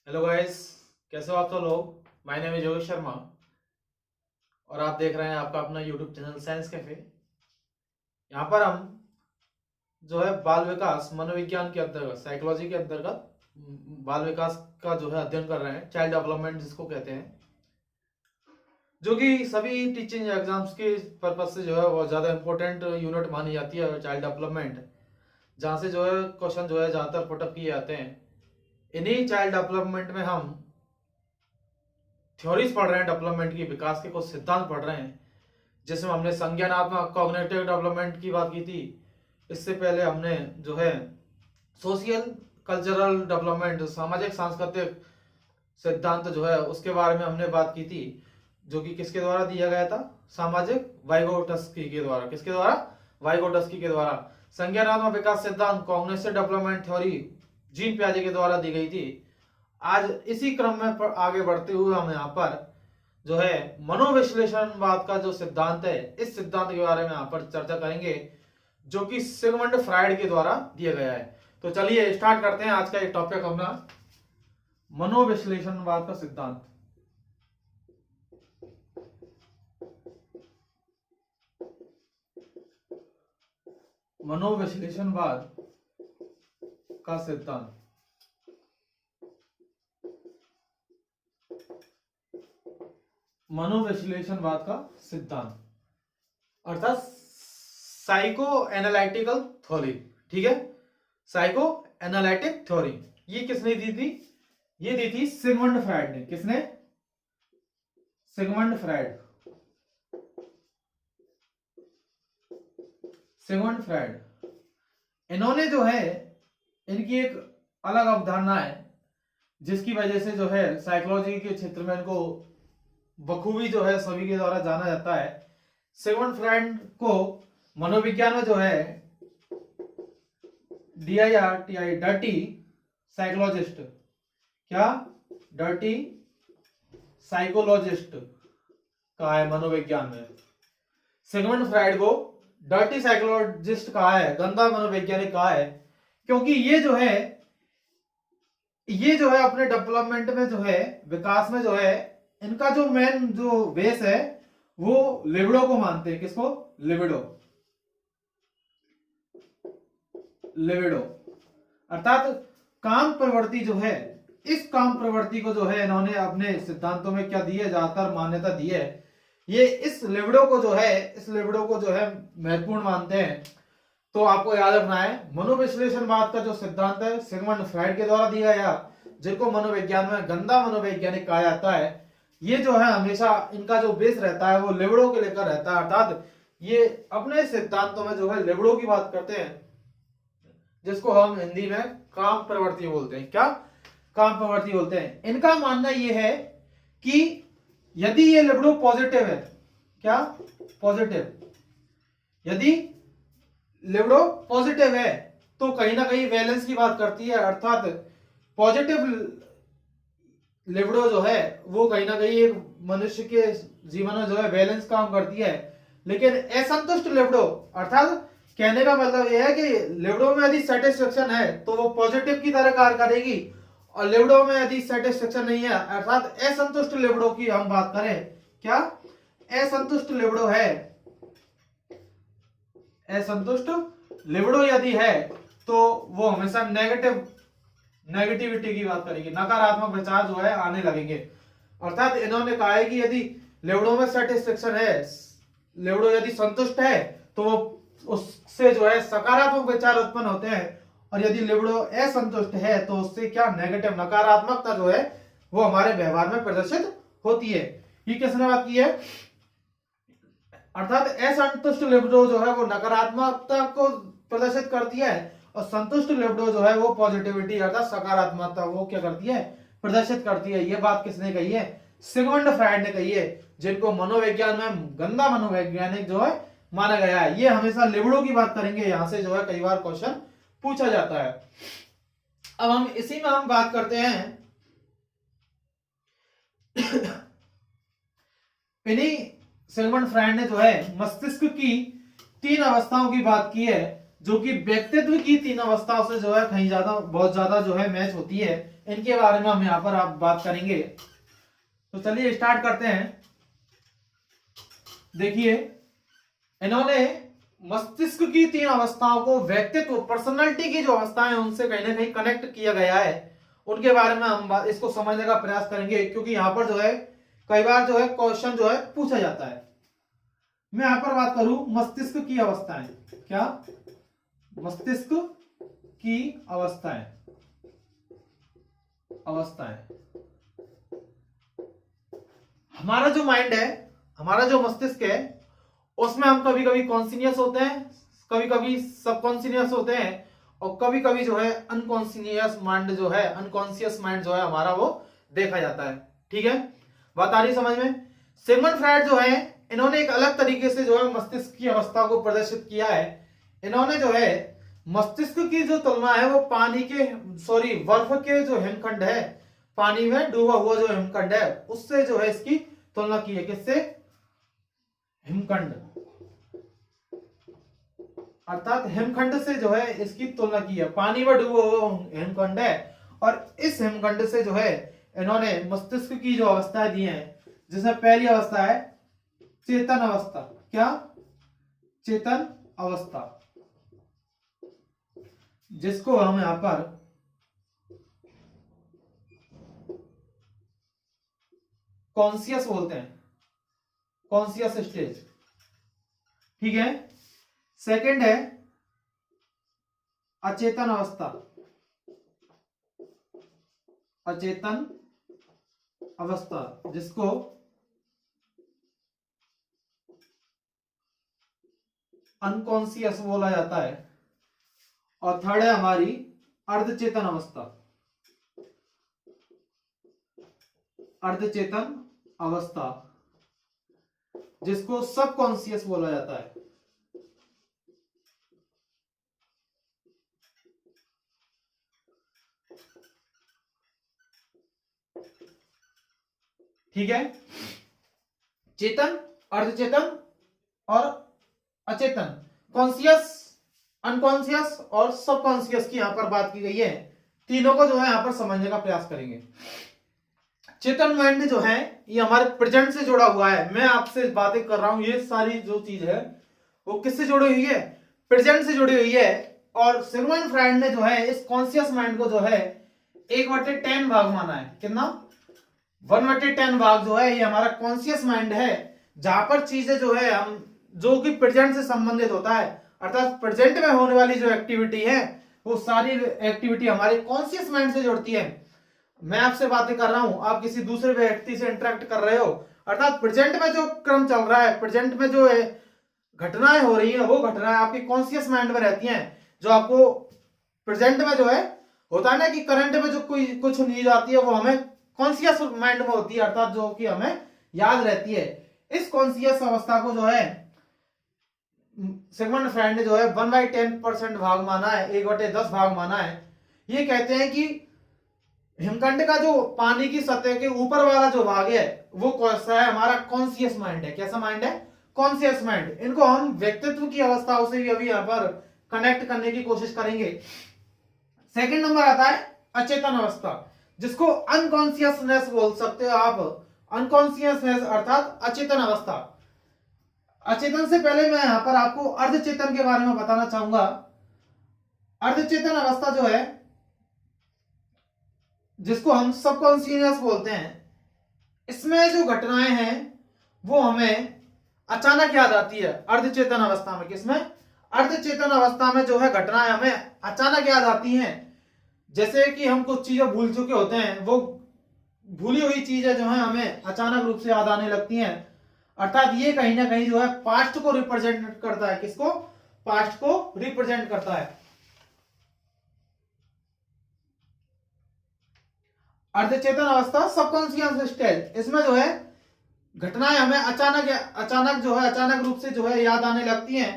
Hello guys, कैसे हो आप सब लोग। My name is Yogesh Sharma और आप देख रहे हैं आपका अपना यूट्यूब चैनल साइंस कैफे। यहाँ पर हम जो है बाल विकास मनोविज्ञान के अंतर्गत साइकोलॉजी के अंतर्गत बाल विकास का जो है अध्ययन कर रहे हैं, चाइल्ड डेवलपमेंट जिसको कहते हैं, जो कि सभी टीचिंग एग्जाम्स के पर्पज से जो है बहुत ज़्यादा इंपॉर्टेंट यूनिट मानी जाती है चाइल्ड डेवलपमेंट, जहाँ से जो है क्वेश्चन जो है ज़्यादातर पुटअप किए जाते हैं। इन्हीं चाइल्ड डेवलपमेंट में हम थ्योरीज पढ़ रहे हैं, डेवलपमेंट की विकास के कुछ सिद्धांत पढ़ रहे हैं, जिसमें हमने संज्ञानात्मक कॉग्निटिव डेवलपमेंट की बात की थी। इससे पहले हमने जो है सोशल कल्चरल डेवलपमेंट सामाजिक सांस्कृतिक सिद्धांत जो है उसके बारे में हमने बात की थी, जो कि किसके द्वारा दिया गया था, सामाजिक वाइगोटस्की के द्वारा। किसके द्वारा? वाइगोटस्की के द्वारा। संज्ञानात्मक विकास सिद्धांत कॉग्निटिव डेवलपमेंट थ्योरी जीन पियाजे के द्वारा दी गई थी। आज इसी क्रम में आगे बढ़ते हुए हम यहाँ पर जो है मनोविश्लेषणवाद का जो सिद्धांत है, इस सिद्धांत के बारे में यहाँ पर चर्चा करेंगे, जो कि सिगमंड फ्राइड के द्वारा दिया गया है। तो चलिए स्टार्ट करते हैं आज का एक टॉपिक अपना, मनोविश्लेषणवाद का सिद्धांत। मनोविश्लेषणवाद का सिद्धांत। मनोविश्लेषणवाद का सिद्धांत अर्थात साइको एनालिटिकल थ्योरी। ठीक है, साइको एनालिटिक थ्योरी ये किसने दी थी? ये दी थी सिगमंड फ्राइड ने। किसने? Sigmund Freud. सिगमंड फ्राइड इन्होंने जो है, इनकी एक अलग अवधारणा है, जिसकी वजह से जो है साइकोलॉजी के क्षेत्र में इनको बखूबी जो है सभी के द्वारा जाना जाता है। सिगमंड फ्राइड को मनोविज्ञान में जो है DIRTI डर्टी साइकोलॉजिस्ट, क्या डर्टी साइकोलॉजिस्ट कहा है मनोविज्ञान में। सिगमंड फ्राइड को डर्टी साइकोलॉजिस्ट कहा है, गंदा मनोवैज्ञानिक कहा है, क्योंकि ये जो है अपने डेवलपमेंट में जो है, विकास में जो है, इनका जो मेन जो बेस है वो लिबिडो को मानते हैं। किसको? लिबिडो। लिबिडो अर्थात काम प्रवृत्ति जो है, इस काम प्रवृत्ति को जो है इन्होंने अपने सिद्धांतों में क्या दी है, ज्यादातर मान्यता दी है। ये इस लिबिडो को जो है महत्वपूर्ण मानते हैं। तो आपको याद रखना है, मनोविश्लेषणवाद का जो सिद्धांत है सिगमंड फ्राइड के द्वारा दिया गया, जिनको मनोविज्ञान में गंदा मनोवैज्ञानिक कहा जाता है। ये जो है हमेशा इनका जो बेस रहता है वो लिबिडो के लेकर रहता है, अर्थात ये अपने सिद्धांतों में जो है लिबिडो की बात करते हैं, जिसको हम हिंदी में काम प्रवृत्ति बोलते हैं। क्या? काम प्रवृत्ति बोलते हैं। इनका मानना यह है कि यदि ये लिबिडो पॉजिटिव है, क्या पॉजिटिव, यदि लिबिडो पॉजिटिव है तो कहीं ना कहीं वैलेंस की बात करती है, अर्थात पॉजिटिव लिबिडो जो है वो कहीं ना कहीं एक मनुष्य के जीवन में जो है बैलेंस काम करती है। लेकिन असंतुष्ट लिबिडो, अर्थात कहने का मतलब यह है कि लिबिडो में यदि सेटिस्फेक्शन है तो वो पॉजिटिव की तरह कार्य करेगी, और लिबिडो में यदि सेटिस्फेक्शन नहीं है, अर्थात असंतुष्ट लिबिडो की हम बात करें, क्या असंतुष्ट लिबिडो है, असंतुष्ट लिबिडो यदि है तो वो हमेशा नेगेटिविटी की बात करेगी, नकारात्मक विचार जो है आने लगेंगे। अर्थात इन्होंने कहा है कि यदि लिबिडो में सेटिस्फेक्शन है, लिबिडो यदि संतुष्ट है तो वो उससे जो है सकारात्मक विचार उत्पन्न होते हैं, और यदि लिबिडो असंतुष्ट है तो उससे क्या नेगेटिव नकारात्मकता जो है वो हमारे व्यवहार में प्रदर्शित होती है। ये किसने बात की है? अर्थात असंतुष्ट लिबिडो जो है वो नकारात्मकता को प्रदर्शित करती है, और संतुष्ट लिबिडो जो है वो पॉजिटिविटी अर्थात सकारात्मकता वो क्या करती है, प्रदर्शित करती है। ये बात किसने कही है? सिगमंड फ्राइड ने कही है, जिनको मनोविज्ञान में गंदा मनोवैज्ञानिक जो है माना गया है। ये हमेशा लिबिडो की बात करेंगे, यहां से जो है कई बार क्वेश्चन पूछा जाता है। अब हम इसी में हम बात करते हैं इन्हीं सिगमंड फ्राइड ने जो है मस्तिष्क की 3 अवस्थाओं की बात की है, जो कि व्यक्तित्व की तीन अवस्थाओं से जो है कहीं ज्यादा बहुत ज्यादा जो है मैच होती है, इनके बारे में हम यहाँ पर आप बात करेंगे। तो चलिए स्टार्ट करते हैं। देखिए, इन्होंने मस्तिष्क की तीन अवस्थाओं को व्यक्तित्व पर्सनालिटी की जो अवस्थाएं हैं उनसे कहीं ना कहीं कनेक्ट किया गया है, उनके बारे में हम इसको समझने का प्रयास करेंगे, क्योंकि यहाँ पर जो है कई बार जो है क्वेश्चन जो है पूछा जाता है। मैं यहाँ पर बात करूं मस्तिष्क की अवस्थाएं, क्या मस्तिष्क की अवस्थाएं, हमारा जो माइंड है, हमारा जो मस्तिष्क है, उसमें हम कभी कभी कॉन्सिनियस होते हैं, कभी कभी सबकॉन्सिनियस होते हैं, और कभी कभी जो है अनकॉन्सिनियस माइंड जो है, अनकॉन्शियस माइंड जो है हमारा वो देखा जाता है। ठीक है, बात आ रही समझ में। सिगमंड फ्रायड जो है, इन्होंने एक अलग तरीके से जो है मस्तिष्क की अवस्था को प्रदर्शित किया है। इन्होंने जो है मस्तिष्क की जो तुलना है वो पानी के बर्फ के जो हिमखंड है, पानी में डूबा हुआ जो हिमखंड है उससे जो है इसकी तुलना की है। किससे? हिमखंड, अर्थात हिमखंड से जो है इसकी तुलना की है। पानी में डूबा हुआ हिमखंड है और इस हिमखंड से जो है इन्होंने मस्तिष्क की जो अवस्थाएं दी हैं, जिसमें पहली अवस्था है चेतन अवस्था। क्या? चेतन अवस्था, जिसको हम यहां पर कॉन्शियस बोलते हैं, कॉन्शियस स्टेज। ठीक है। सेकंड है अचेतन अवस्था, अचेतन अवस्था जिसको अनकॉन्शियस बोला जाता है। और थर्ड है हमारी अर्धचेतन अवस्था, अर्धचेतन अवस्था जिसको सबकॉन्शियस बोला जाता है। ठीक है, चेतन, अर्धचेतन और अचेतन, कॉन्शियस, अनकॉन्शियस और सबकॉन्शियस की यहां पर बात की गई है। तीनों को जो है यहां पर समझने का प्रयास करेंगे। चेतन माइंड जो है ये हमारे प्रेजेंट से जुड़ा हुआ है। मैं आपसे बातें कर रहा हूं, ये सारी जो चीज है वो किससे जुड़ी हुई है? प्रेजेंट से जुड़ी हुई है। और सिगमंड फ्रायड ने जो है इस कॉन्शियस माइंड को जो है 1/10 भाग माना है। कितना? 1/10 भाग जो है ये हमारा कॉन्शियस माइंड है, जहां पर चीजें जो है हम जो कि प्रेजेंट से संबंधित होता है, अर्थात प्रेजेंट में होने वाली जो एक्टिविटी है वो सारी एक्टिविटी हमारे कॉन्शियस माइंड से जुड़ती है। मैं आपसे बातें कर रहा हूं, आप किसी दूसरे व्यक्ति से इंटरेक्ट कर रहे हो, अर्थात प्रेजेंट में जो क्रम चल रहा है, प्रेजेंट में जो है घटनाएं हो रही हैं, वो घटनाएं आपकी कॉन्शियस माइंड में रहती हैं। जो आपको प्रेजेंट में जो है होता है ना कि करंट में जो कोई कुछ न्यूज आती है वो हमें कॉन्शियस माइंड में होती है, अर्थात जो कि हमें याद रहती है। इस कॉन्शियस अवस्था को जो है सिगमंड फ्रायड ने जो है 1/10% भाग माना है, 1/10 भाग माना है। ये कहते हैं कि हिमखंड का जो पानी की सतह के ऊपर वाला जो भाग है वो कैसा है? हमारा कॉन्शियस माइंड है। कैसा माइंड है? Conscious mind. इनको हम व्यक्तित्व की अवस्थाओं से भी अभी यहां पर कनेक्ट करने की कोशिश करेंगे। सेकंड नंबर आता है अचेतन अवस्था, जिसको अनकॉन्शियसनेस बोल सकते हो आप। अनकॉन्शियसनेस अर्थात अचेतन अवस्था। अचेतन से पहले मैं यहां पर आपको अर्धचेतन के बारे में बताना चाहूंगा। अर्धचेतन अवस्था जो है जिसको हम सबकॉन्शियस बोलते हैं, इसमें जो घटनाएं हैं वो हमें अचानक याद आती है। अर्धचेतन अवस्था में, किसमें? अर्धचेतन अवस्था में जो है घटनाएं हमें अचानक याद आती हैं। जैसे कि हम कुछ चीजें भूल चुके होते हैं, वो भूली हुई चीजें जो है हमें अचानक रूप से याद आने लगती हैं। अर्थात ये कहीं ना कहीं जो है पास्ट को रिप्रेजेंट करता है। किसको? पास्ट को रिप्रेजेंट करता है। अर्धचेतन अवस्था, सबकॉन्शियस स्टेज, इसमें जो है घटनाएं हमें अचानक जो है अचानक रूप से जो है याद आने लगती हैं।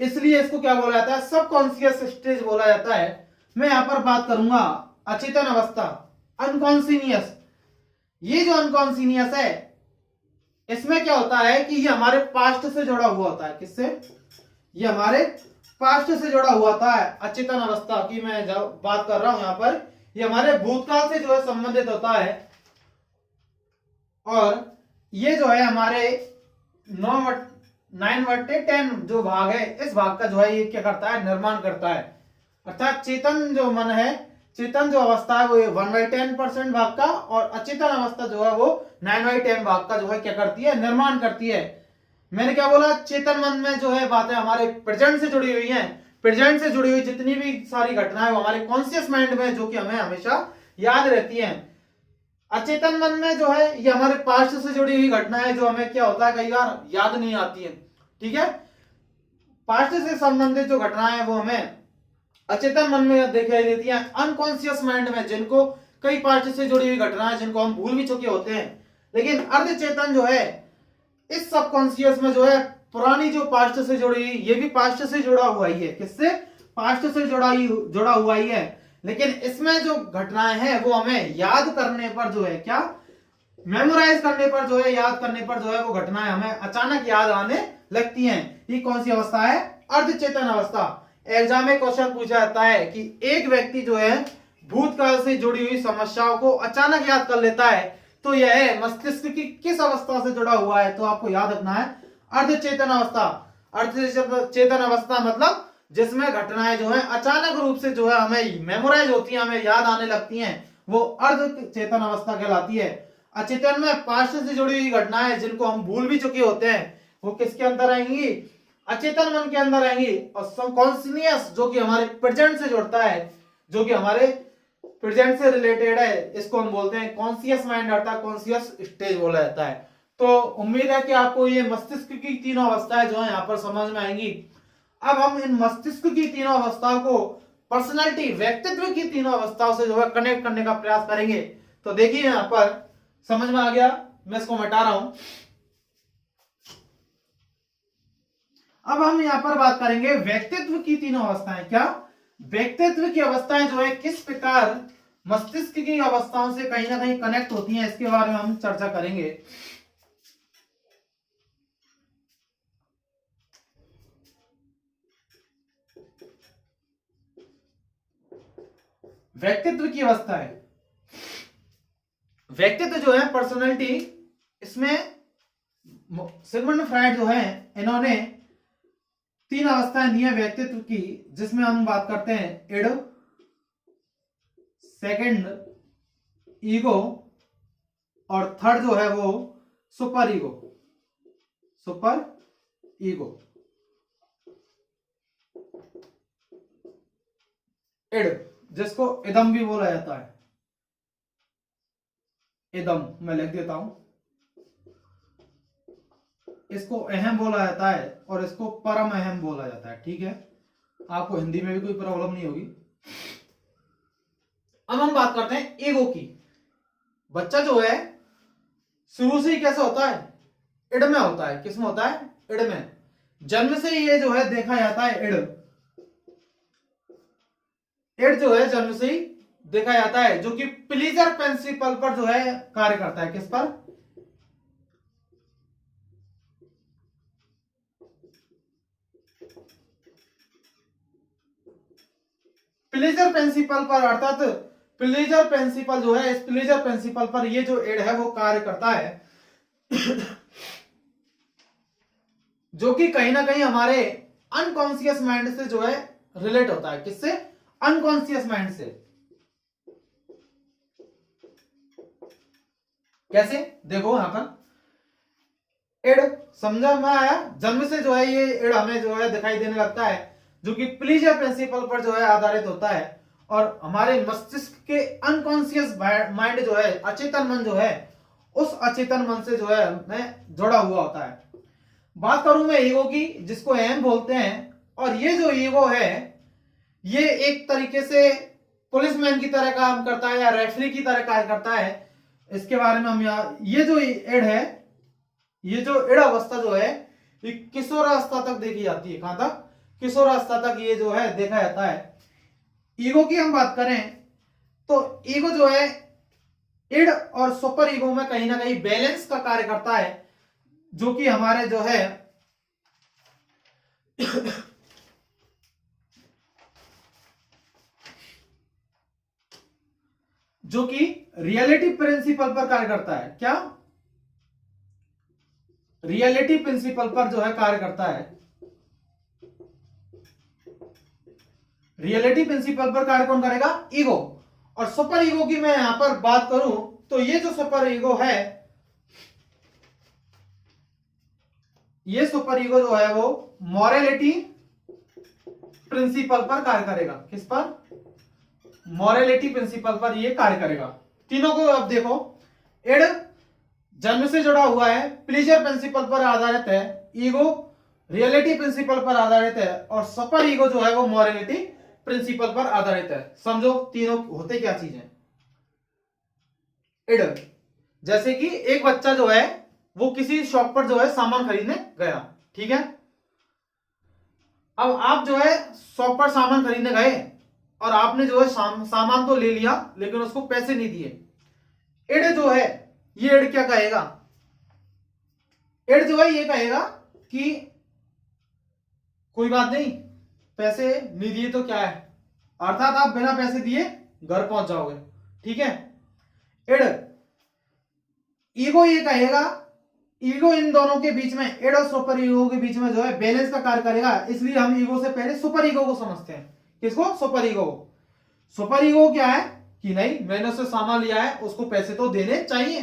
इसलिए इसको क्या बोला जाता है? सबकॉन्शियस स्टेज बोला जाता है। मैं यहां पर बात करूंगा अचेतन अवस्था, अनकॉन्शियस। ये जो अनकॉन्शियस है, इसमें क्या होता है कि ये हमारे पास्ट से जुड़ा हुआ होता है। किससे? ये हमारे पास्ट से जुड़ा हुआ था अचेतन अवस्था की मैं जब बात कर रहा हूं, यहां पर ये हमारे भूतकाल से जो है संबंधित होता है, और ये जो है हमारे 9/10 जो भाग है, इस भाग का जो है ये क्या करता है, निर्माण करता है। अर्थात चेतन जो मन है, चेतन जो अवस्था है वो 1/10% भाग का, और अचेतन अवस्था जो है वो 9/10 भाग का जो है क्या करती है, निर्माण करती है। मैंने क्या बोला, चेतन मन में जो है बातें हमारे प्रेजेंट से जुड़ी हुई हैं, प्रेजेंट से जुड़ी हुई जितनी भी सारी घटनाएं वो हमारे कॉन्शियस माइंड में जो कि हमें हमेशा याद रहती हैं। अचेतन मन में जो है ये हमारे पास्ट से जुड़ी हुई घटनाएं जो हमें क्या होता है कई बार याद नहीं आती है। ठीक है, पास्ट से संबंधित जो घटनाएं वो हमें अचेतन मन में दिखाई देती हैं, अनकॉन्शियस माइंड में, जिनको कई पास्ट से जुड़ी हुई घटनाएं जिनको हम भूल भी चुके होते हैं। लेकिन अर्धचेतन जो है इस सबकॉन्शियस में जो है पुरानी जो पास्ट से जुड़ी हुई, ये भी पास्ट से जुड़ा हुआ ही है। किससे? पास्ट से जुड़ा हुआ ही है। लेकिन इसमें जो घटनाएं हैं वो हमें याद करने पर जो है क्या, मेमोराइज करने पर जो है, याद करने पर जो है वो घटनाएं हमें अचानक याद आने लगती हैं। ये कौन सी अवस्था है? अर्धचेतन अवस्था। एग्जाम में क्वेश्चन पूछा जाता है कि एक व्यक्ति जो है भूतकाल से जुड़ी हुई समस्याओं को अचानक याद कर लेता है, तो यह मस्तिष्क की किस अवस्था से जुड़ा हुआ है? तो आपको याद रखना है अर्धचेतन अवस्था। अर्धचेतन अवस्था मतलब जिसमें घटनाएं जो है अचानक रूप से जो है हमें मेमोराइज होती हैं, हमें याद आने लगती हैं, वो अर्धचेतन अवस्था कहलाती है। अचेतन में पास्ट से जुड़ी हुई घटनाएं जिनको हम भूल भी चुके होते हैं, वो किसके अंदर आएंगी? अचेतन मन के अंदर आएंगी। और सबकॉन्शियस जो कि हमारे प्रेजेंट से जुड़ता है, जो कि हमारे प्रेजेंट से रिलेटेड है, इसको हम बोलते हैं कॉन्शियस माइंड, अर्थात कॉन्शियस स्टेज बोला जाता है। तो उम्मीद है कि आपको ये मस्तिष्क की तीनों अवस्थाएं जो है यहाँ पर समझ में आएंगी। अब हम इन मस्तिष्क की तीनों अवस्थाओं को पर्सनालिटी, व्यक्तित्व की तीनों अवस्थाओं से जो है कनेक्ट करने का प्रयास करेंगे। तो देखिए यहाँ पर समझ में आ गया, मैं इसको मिटा रहा हूं। अब हम यहां पर बात करेंगे व्यक्तित्व की तीनों अवस्थाएं। क्या? व्यक्तित्व की अवस्थाएं जो है किस प्रकार मस्तिष्क की अवस्थाओं से कहीं ना कहीं कनेक्ट होती हैं, इसके बारे में हम चर्चा करेंगे। व्यक्तित्व की अवस्थाएं, व्यक्तित्व जो है पर्सनालिटी, इसमें सिगमंड फ्राइड जो है इन्होंने तीन अवस्थाएं दी हैं व्यक्तित्व की, जिसमें हम बात करते हैं इड, सेकंड ईगो, और थर्ड जो है वो super ego. Super ego, id, जिसको इदम भी बोला जाता है। इदम मैं लिख देता हूं, इसको अहम बोला जाता है और इसको परम अहम बोला जाता है। ठीक है, आपको हिंदी में भी कोई प्रॉब्लम नहीं होगी। अब हम बात करते हैं ईगो की। बच्चा जो है शुरू से ही कैसा होता है? इड में होता है। किस में होता है? इड में। जन्म से ही ये जो है देखा जाता है इड। इड जो है जन्म से ही देखा जाता है, जो कि प्लीजर प्रिंसिपल पर जो है कार्य करता है। किस पर? प्लेजर प्रिंसिपल पर, अर्थात प्लेजर प्रिंसिपल जो है, इस प्लेजर प्रिंसिपल पर ये जो इड है वो कार्य करता है, जो कि कहीं ना कहीं हमारे अनकॉन्शियस माइंड से जो है रिलेट होता है। किससे? अनकॉन्शियस माइंड से। कैसे? देखो यहां पर इड समझा में आया। जन्म से जो है ये इड हमें जो है दिखाई देने लगता है, जो कि प्लीजर प्रिंसिपल पर जो है आधारित होता है, और हमारे मस्तिष्क के अनकॉन्शियस माइंड जो है, अचेतन मन जो है, उस अचेतन मन से जो है में जुड़ा हुआ होता है। बात करूं मैं ईगो की, जिसको अहम बोलते हैं, और ये जो ईगो है ये एक तरीके से पुलिसमैन की तरह काम करता है या रेफरी की तरह कार्य करता है। इसके बारे में हम यहाँ, ये जो इड है, ये जो इड अवस्था जो है ये किशोरावस्था तक देखी जाती है। कहां तक? किशोरावस्था तक ये जो है देखा जाता है। ईगो की हम बात करें तो ईगो जो है इड और सुपर ईगो में कहीं ना कहीं बैलेंस का कार्य करता है, जो कि हमारे जो है जो कि रियलिटी प्रिंसिपल पर कार्य करता है। क्या? रियलिटी प्रिंसिपल पर जो है कार्य करता है। रियलिटी प्रिंसिपल पर कार्य कौन करेगा? ईगो। और सुपर ईगो की मैं यहां पर बात करूं तो ये जो सुपर ईगो है, ये सुपर ईगो जो है वो मॉरलिटी प्रिंसिपल पर कार्य करेगा। किस पर? मॉरलिटी प्रिंसिपल पर ये कार्य करेगा। तीनों को अब देखो, इड जन्म से जुड़ा हुआ है, प्लेजर प्रिंसिपल पर आधारित है, ईगो रियलिटी प्रिंसिपल पर आधारित है, और सुपर ईगो जो है वो मॉरलिटी प्रिंसिपल पर आधारित है। समझो तीनों होते क्या चीज है। इड, जैसे कि एक बच्चा जो है वो किसी शॉप पर जो है सामान खरीदने गया, ठीक है। अब आप जो है शॉप पर सामान खरीदने गए और आपने जो है सामान तो ले लिया लेकिन उसको पैसे नहीं दिए। इड जो है, ये इड क्या कहेगा? इड जो है ये कहेगा कि कोई बात नहीं, पैसे नहीं दिए तो क्या है, अर्थात आप बिना पैसे दिए घर पहुंच जाओगे, ठीक है। इड, ईगो ये कहेगा, ईगो इन दोनों के बीच में, इड और सुपर ईगो के बीच में जो है बैलेंस का कार्य करेगा, इसलिए हम ईगो से पहले सुपर ईगो को समझते हैं। किसको? सुपर ईगो को। सुपर ईगो क्या है कि नहीं, मैंने उससे सामान लिया है, उसको पैसे तो देने चाहिए।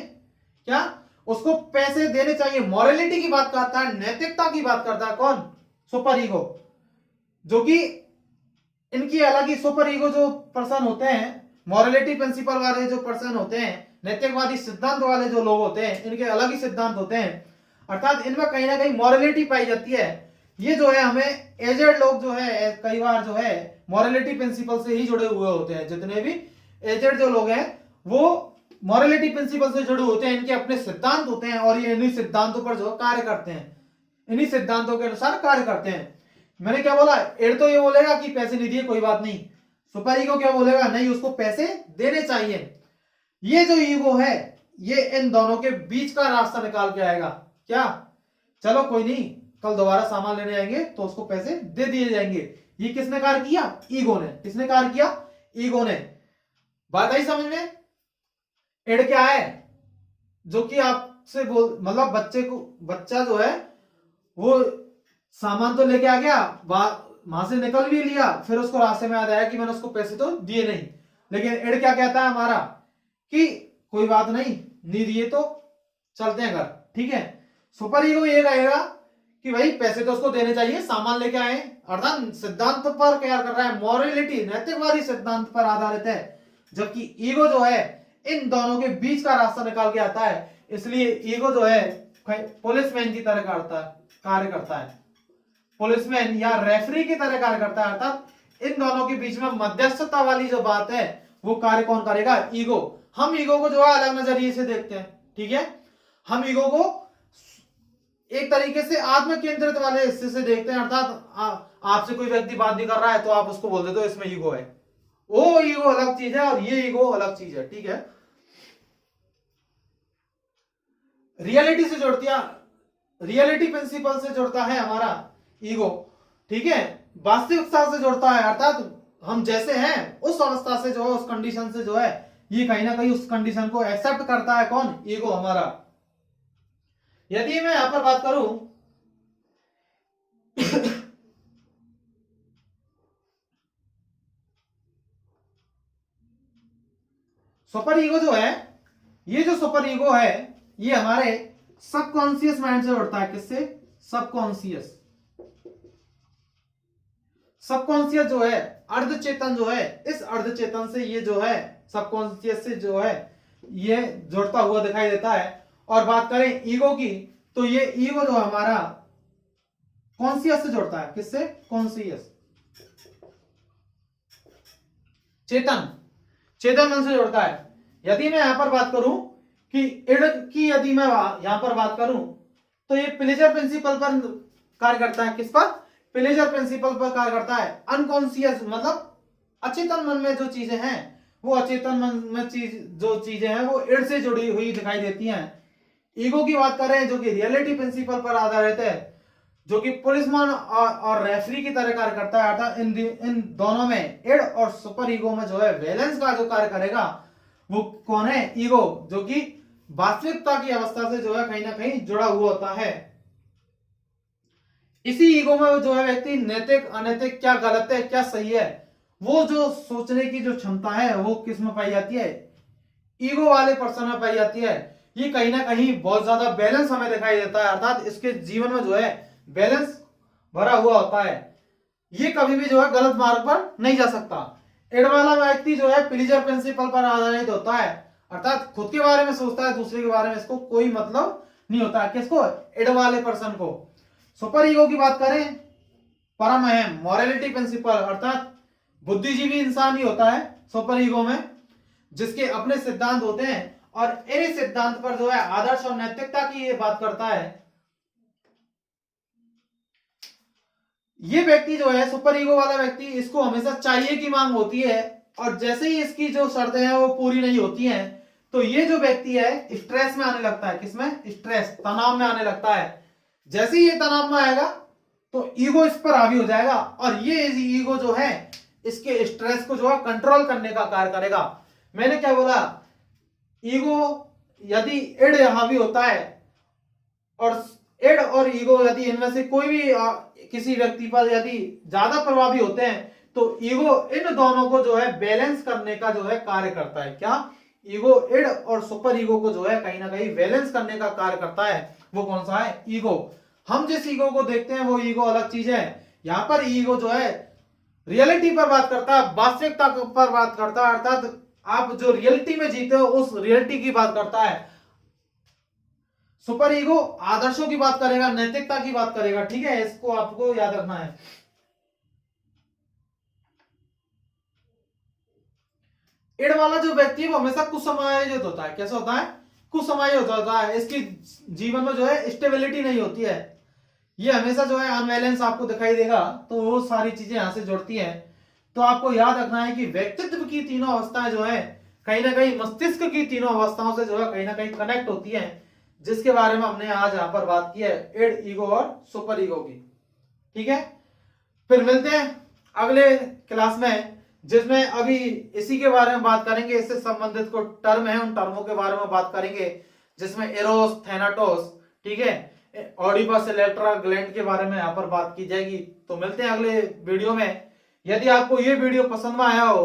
क्या? उसको पैसे देने चाहिए। मॉरलिटी की बात करता है, नैतिकता की बात करता है कौन? Super ego. जो कि इनकी अलग ही, सुपर ईगो जो पर्सन होते हैं, मॉरलिटी प्रिंसिपल वाले जो पर्सन होते हैं, नैतिकवादी सिद्धांत वाले जो लोग होते हैं, इनके अलग ही सिद्धांत होते हैं, अर्थात इनमें कहीं ना कहीं मॉरलिटी पाई जाती है। ये जो है हमें एजेड लोग जो है कई बार जो है मॉरलिटी प्रिंसिपल से ही जुड़े हुए होते हैं। जितने भी एजेड जो लोग हैं वो मॉरलिटी प्रिंसिपल से जुड़े होते हैं, इनके अपने सिद्धांत होते हैं और ये इन्हीं सिद्धांतों पर जो कार्य करते हैं, इन्हीं सिद्धांतों के अनुसार कार्य करते हैं। मैंने क्या बोला? एड तो ये बोलेगा कि पैसे नहीं दिए कोई बात नहीं, सुपर ईगो क्या बोलेगा? नहीं, उसको पैसे देने चाहिए। ये जो ईगो है ये इन दोनों के बीच का रास्ता निकाल के आएगा। क्या? चलो कोई नहीं, कल दोबारा सामान लेने आएंगे तो उसको पैसे दे दिए जाएंगे। ये किसने कार्य किया? ईगो ने। किसने कार्य किया? ईगो ने। बात आई समझ में? एड क्या है? जो कि आपसे बोल, मतलब बच्चा जो है वो सामान तो लेके आ गया, वहां से निकल भी लिया, फिर उसको रास्ते में याद आया कि मैंने उसको पैसे तो दिए नहीं। लेकिन एड क्या कहता है हमारा कि कोई बात नहीं, दिए तो चलते हैं घर, ठीक है। सुपर ईगो ये कहेगा कि भाई पैसे तो उसको देने चाहिए, सामान लेके आए, अर्थात सिद्धांत पर क्या कर रहा है? मॉरलिटी, नैतिकवादी सिद्धांत पर आधारित है। जबकि ईगो जो है इन दोनों के बीच का रास्ता निकाल के आता है, इसलिए ईगो जो है पुलिसमैन की तरह कार्य करता है, पुलिसमैन या रेफरी की तरह कार्य करता है। अर्थात इन दोनों के बीच में मध्यस्थता वाली जो बात है वो कार्य कौन करेगा? ईगो। हम ईगो को जो है अलग नजरिए से देखते हैं, ठीक है। हम ईगो को एक तरीके से आत्म केंद्रित वाले हिस्से से देखते हैं, अर्थात आपसे कोई व्यक्ति बात नहीं कर रहा है तो आप उसको बोल देते हो इसमें ईगो है। वो ईगो अलग चीज है और ये ईगो अलग चीज है, ठीक है। रियलिटी से जोड़ती है, रियलिटी प्रिंसिपल से जुड़ता है हमारा ईगो, ठीक है। वास्तविकता से जुड़ता है, अर्थात हम जैसे हैं उस अवस्था से जो है, उस कंडीशन से जो है, ये कहीं ना कहीं उस कंडीशन को एक्सेप्ट करता है कौन? ईगो हमारा। यदि मैं यहां पर बात करूं सुपर ईगो जो है, ये जो सुपर ईगो है ये हमारे सबकॉन्शियस माइंड से जुड़ता है। किससे? सबकॉन्शियस। सबकॉन्शियस जो है, अर्धचेतन जो है, इस अर्धचेतन से ये जो है सबकॉन्शियस से जो है ये जुड़ता हुआ दिखाई देता है। और बात करें ईगो की तो ये ईगो जो हमारा कॉन्शियस से जुड़ता है। किससे? कॉन्शियस, चेतन, चेतन मन से जुड़ता है। यदि मैं यहां पर बात करूं कि इड की, यदि मैं यहां पर बात करूं तो ये प्लेजर प्रिंसिपल पर कार्य करता है। किस पर? प्लेजर प्रिंसिपल पर कार्य करता है। अनकॉन्शियस मतलब अचेतन मन में जो चीजें हैं, वो अचेतन मन में जो चीजें हैं वो इड से जुड़ी हुई दिखाई देती हैं। ईगो की बात करें जो कि रियलिटी प्रिंसिपल पर आधारित है, जो कि पुलिसमैन और रेफरी की तरह कार्य करता है। अर्थात इन दोनों में, इड और सुपर ईगो में जो है बैलेंस का जो कार्य करेगा वो कौन है? ईगो, जो कि वास्तविकता की अवस्था से जो है कहीं ना कहीं जुड़ा हुआ होता है। इसी ईगो में जो है व्यक्ति नैतिक अनैतिक, क्या गलत है क्या सही है, वो जो सोचने की जो क्षमता है वो किस में पाई जाती है? ईगो वाले पर्सन में पाई जाती है। ये कहीं ना कहीं बहुत ज्यादा बैलेंस हमें दिखाई देता है, अर्थात इसके जीवन में जो है बैलेंस भरा हुआ होता है। ये कभी भी जो है गलत मार्ग पर नहीं जा सकता। एड वाला व्यक्ति जो है प्लीजर प्रिंसिपल पर आधारित होता है, अर्थात खुद के बारे में सोचता है, दूसरे के बारे में इसको कोई मतलब नहीं होता। किसको? एड वाले पर्सन को। सुपर ईगो की बात करें, परम अहम मॉरलिटी प्रिंसिपल, अर्थात बुद्धिजीवी इंसान ही होता है सुपर ईगो में, जिसके अपने सिद्धांत होते हैं और इन्हीं सिद्धांत पर जो है आदर्श और नैतिकता की ये बात करता है। ये व्यक्ति जो है सुपर ईगो वाला व्यक्ति, इसको हमेशा चाहिए की मांग होती है, और जैसे ही इसकी जो शर्तें हैं वो पूरी नहीं होती हैं तो ये जो व्यक्ति है स्ट्रेस में आने लगता है। किसमें? स्ट्रेस, तनाव में आने लगता है। जैसे ही ये तनाव में आएगा तो ईगो इस पर हावी हो जाएगा, और ये ईगो जो है इसके स्ट्रेस को जो है कंट्रोल करने का कार्य करेगा। मैंने क्या बोला? ईगो यदि एड हावी होता है, और एड और ईगो यदि इनमें से कोई भी किसी व्यक्ति पर यदि ज्यादा प्रभावी होते हैं तो ईगो इन दोनों को जो है बैलेंस करने का जो है कार्य करता है। क्या? ईगो एड और सुपर ईगो को जो है कहीं ना कहीं बैलेंस करने का कार्य करता है। वो कौन सा है? ईगो। हम जिस ईगो को देखते हैं वो ईगो अलग चीज है। यहां पर ईगो जो है रियलिटी पर बात करता है, वास्तविकता पर बात करता है, अर्थात आप जो रियलिटी में जीते हो उस रियलिटी की बात करता है। सुपर ईगो आदर्शों की बात करेगा, नैतिकता की बात करेगा। ठीक है, इसको आपको याद रखना है। एड वाला जो व्यक्ति है वो हमेशा कुसमायोजित होता है। कैसा होता है? कुसमायोजित होता है। इसकी जीवन में जो है स्टेबिलिटी नहीं होती है, ये हमेशा जो है अनबैलेंस आपको दिखाई देगा। तो वो सारी चीजें यहां से जुड़ती हैं। तो आपको याद रखना है कि व्यक्तित्व की तीनों अवस्थाएं जो है कहीं ना कहीं मस्तिष्क की तीनों अवस्थाओं से जो है कहीं ना कहीं कनेक्ट होती हैं, जिसके बारे में हमने आज यहां पर बात की है, एड ईगो और सुपर ईगो की। ठीक है, फिर मिलते हैं अगले क्लास में, जिसमें अभी इसी के बारे में बात करेंगे। इससे संबंधित को टर्म है, उन टर्मों के बारे में बात करेंगे, जिसमें एरोस, थैनाटोस, ठीक है, ऑडिपस, इलेक्ट्रा, ग्लैंड के बारे में यहाँ पर बात की जाएगी। तो मिलते हैं अगले वीडियो में। यदि आपको ये वीडियो पसंद में आया हो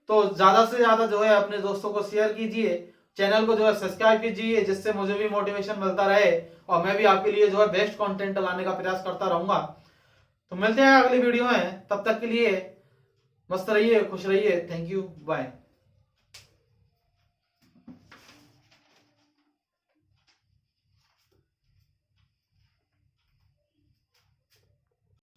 तो ज्यादा से ज्यादा जो है अपने दोस्तों को शेयर कीजिए, चैनल को जो है सब्सक्राइब कीजिए, जिससे मुझे भी मोटिवेशन मिलता रहे और मैं भी आपके लिए जो है बेस्ट कंटेंट लाने का प्रयास करता रहूंगा। तो मिलते हैं अगली वीडियो में, तब तक के लिए मस्त रहिए, खुश रहिए। Thank you, bye.